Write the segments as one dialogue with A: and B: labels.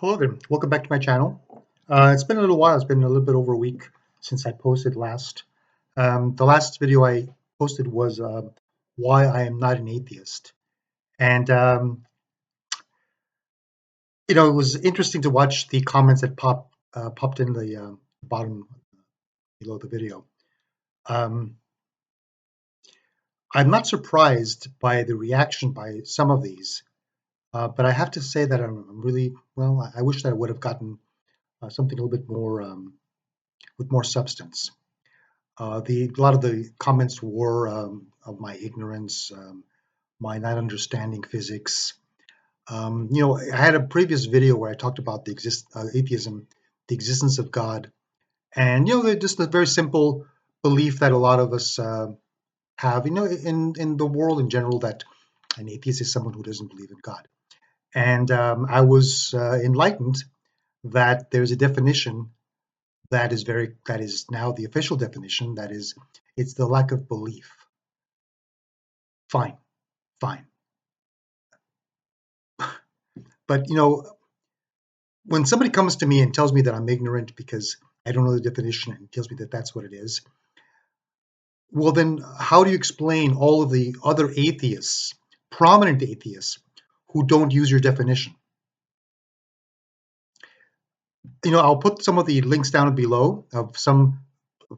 A: Hello there. Welcome back to my channel. It's been a little while. It's been a little bit over a week since I posted last. The last video I posted was why I am not an atheist. And, it was interesting to watch the comments that popped in the bottom below the video. Um, I'm not surprised by the reaction by some of these, but I have to say that I'm really, well, I wish that I would have gotten something a little bit more with more substance. A lot of the comments were of my ignorance, my not understanding physics. I had a previous video where I talked about atheism, the existence of God, and just a very simple belief that a lot of us have. In the world in general, that an atheist is someone who doesn't believe in God. And I was enlightened that there's a definition that is now the official definition. That is, it's the lack of belief. Fine, fine. But when somebody comes to me and tells me that I'm ignorant because I don't know the definition and tells me that that's what it is, well, then how do you explain all of the other atheists, prominent atheists, who don't use your definition? I'll put some of the links down below of some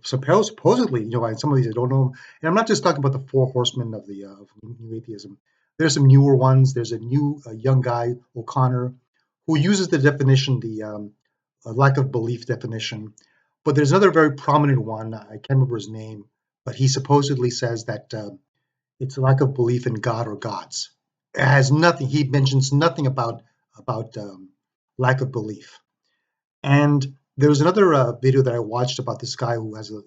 A: supposedly, some of these I don't know, and I'm not just talking about the four horsemen of the of new atheism. There's some newer ones. There's a young guy, O'Connor, who uses the definition, the lack of belief definition. But there's another very prominent one. I can't remember his name, but he supposedly says that it's a lack of belief in God or gods. It has nothing. He mentions nothing about lack of belief. And there's another video that I watched about this guy who has a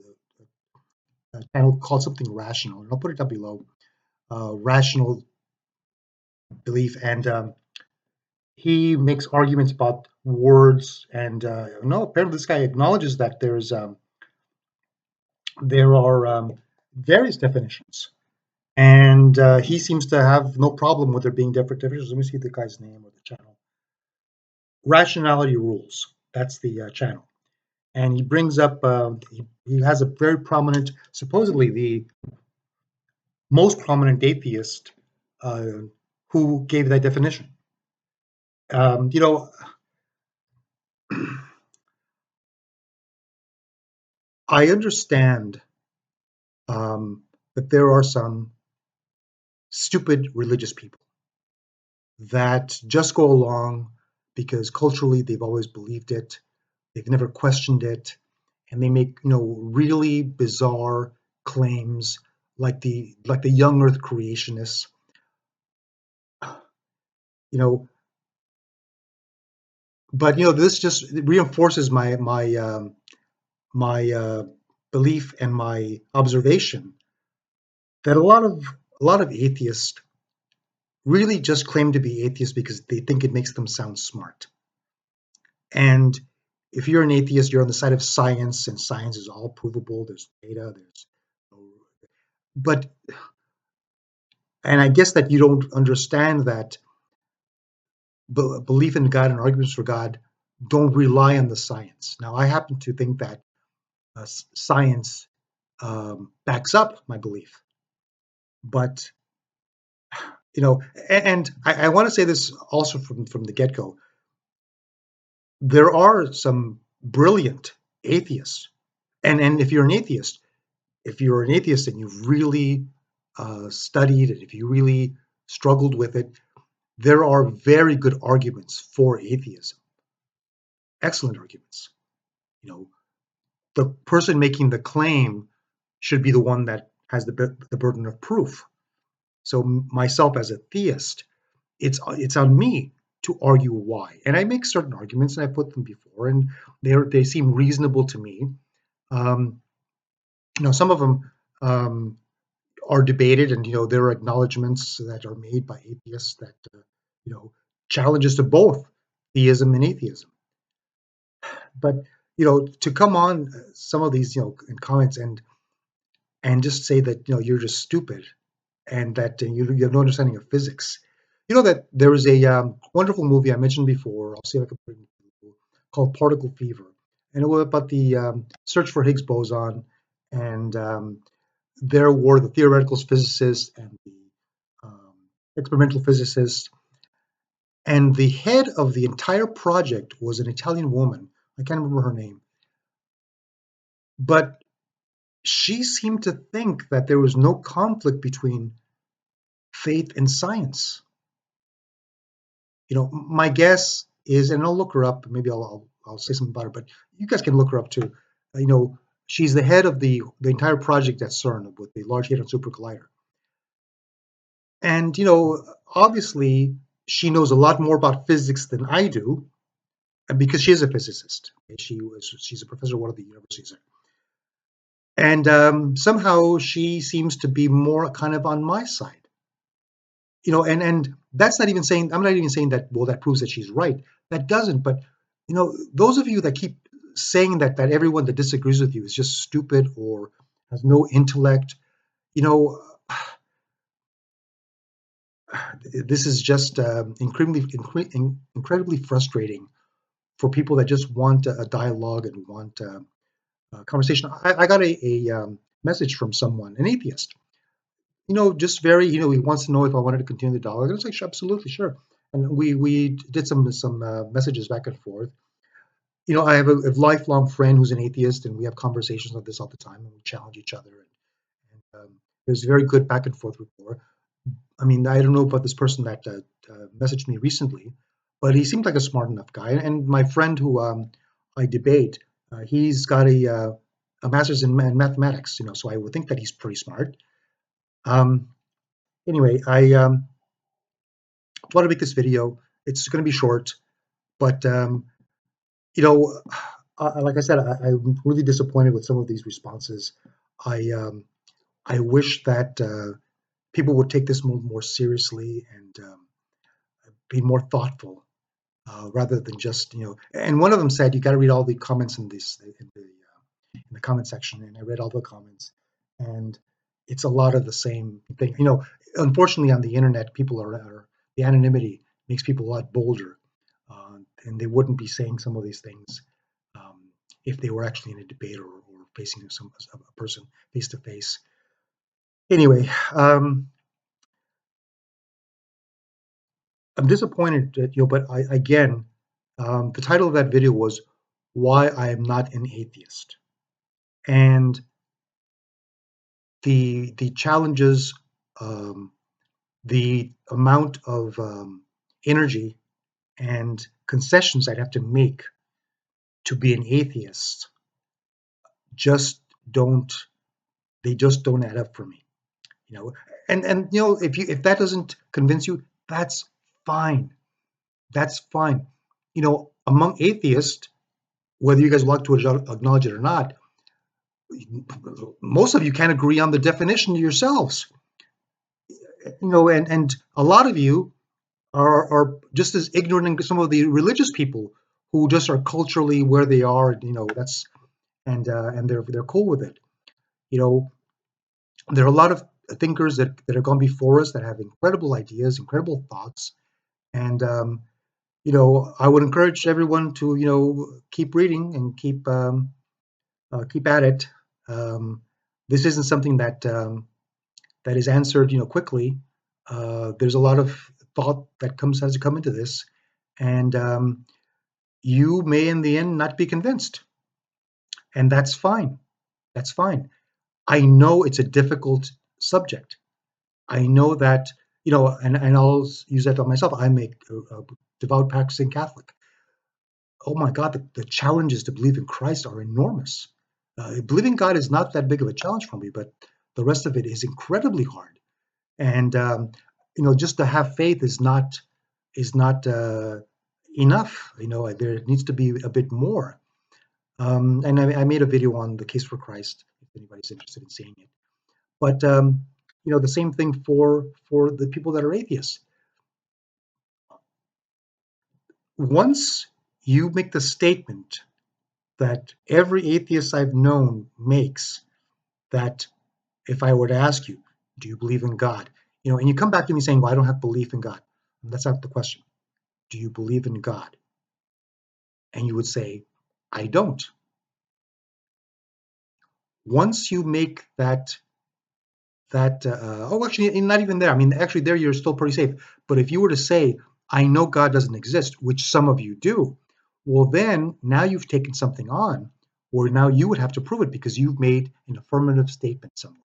A: channel called something Rational, and I'll put it down below. Rational belief, and he makes arguments about words. And no, apparently this guy acknowledges that there are various definitions, and he seems to have no problem with there being different definitions. Let me see the guy's name or the channel. Rationality Rules. That's the channel. And he brings up, he has a very prominent, supposedly the most prominent atheist uh, who gave that definition. Um, you know, I understand that there are some stupid religious people that just go along because culturally they've always believed it, they've never questioned it, and they make really bizarre claims like the young Earth creationists. You know, but this just reinforces my belief and my observation that a lot of atheists really just claim to be atheists because they think it makes them sound smart. And if you're an atheist, you're on the side of science, and science is all provable. There's data. But and I guess that you don't understand that belief in God and arguments for God don't rely on the science. Now, I happen to think that science backs up my belief, but and I want to say this also from the get-go. There are some brilliant atheists, and if you're an atheist and you've really studied it, if you really struggled with it, there are very good arguments for atheism. Excellent arguments. You know, the person making the claim should be the one that has the burden of proof. So myself as a theist, it's on me to argue why, and I make certain arguments, and I put them before, and they seem reasonable to me. Um, some of them are debated, and there are acknowledgments that are made by atheists that you know challenges to both theism and atheism. But to come on some of these in comments and just say that you're just stupid and that you have no understanding of physics. You know that there is a wonderful movie I mentioned before. I'll see if I can put it in called Particle Fever, and it was about the search for Higgs boson, and there were the theoretical physicists and the um, experimental physicists, and the head of the entire project was an Italian woman. I can't remember her name, but she seemed to think that there was no conflict between faith and science. My guess is, and I'll look her up. Maybe I'll say something about her, but you guys can look her up too. Uh, you know, she's the head of the entire project at CERN with the Large Hadron Super Collider, and obviously she knows a lot more about physics than I do, because she is a physicist. She's a professor at one of the universities there, and somehow she seems to be more kind of on my side. And that's not even saying, I'm not even saying that, well, that proves that she's right. That doesn't. But those of you that keep saying that everyone that disagrees with you is just stupid or has no intellect, you know this is just incredibly frustrating for people that just want a dialogue and want a conversation. I got a message from someone, an atheist, just very, he wants to know if I wanted to continue the dialogue. I was like, sure, absolutely, sure. And we did some messages back and forth. I have a lifelong friend who's an atheist, and we have conversations like this all the time, and we challenge each other. And there's very good back and forth rapport. I mean, I don't know about this person that messaged me recently, but he seemed like a smart enough guy. And my friend who I debate, he's got a master's in mathematics, so I would think that he's pretty smart. Um, anyway, I want to make this video. It's going to be short, but you know, like I said, I'm really disappointed with some of these responses. I I wish that people would take this more seriously and be more thoughtful, rather than just. And one of them said you got to read all the comments in the comment section, and I read all the comments, and it's a lot of the same thing. Unfortunately, on the internet, people are the anonymity makes people a lot bolder, and they wouldn't be saying some of these things um, if they were actually in a debate or facing a person face to face. Anyway, I'm disappointed that but again, the title of that video was "Why I Am Not an Atheist," and the challenges, um, the amount of energy and concessions I'd have to make to be an atheist just don't they just don't add up for me. you know and if that doesn't convince you, that's fine. That's fine. Among atheists, whether you guys want to acknowledge it or not, most of you can't agree on the definition yourselves. And a lot of you are just as ignorant as some of the religious people who just are culturally where they are. That's and they're cool with it. You know, there are a lot of thinkers that have gone before us that have incredible ideas, incredible thoughts, and I would encourage everyone to keep reading and keep at it. Um, this isn't something that is answered quickly. There's a lot of thought that has to come into this, and you may in the end not be convinced, and that's fine. That's fine. I know it's a difficult subject. I know that, and I'll use that on myself. I'm a devout practicing Catholic. Oh my God, the challenges to believe in Christ are enormous. Believing God is not that big of a challenge for me, but the rest of it is incredibly hard. And just to have faith is not enough. There needs to be a bit more. And I made a video on the case for Christ, if anybody's interested in seeing it. But the same thing for the people that are atheists. Once you make the statement that every atheist I've known makes, that if I were to ask you, do you believe in God? And you come back to me saying, well, I don't have belief in God. That's not the question. Do you believe in God? And you would say, I don't. Once you make oh, actually, not even there. I mean, actually, there you're still pretty safe. But if you were to say, I know God doesn't exist, which some of you do, well, then now you've taken something on, or now you would have to prove it because you've made an affirmative statement somewhere.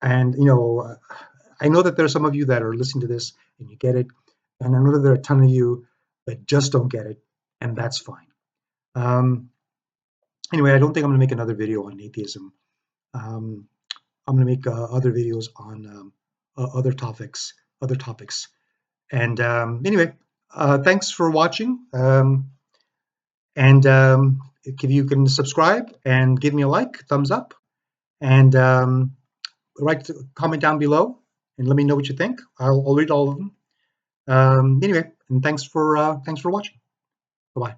A: And, I know that there are some of you that are listening to this and you get it. And I know that there are a ton of you that just don't get it, and that's fine. Anyway, I don't think I'm going to make another video on atheism. Um, I'm going to make other videos on other topics. And anyway, thanks for watching. And if you can subscribe and give me a like, thumbs up, and write comment down below and let me know what you think. I'll read all of them. Anyway, and thanks for watching. Bye bye.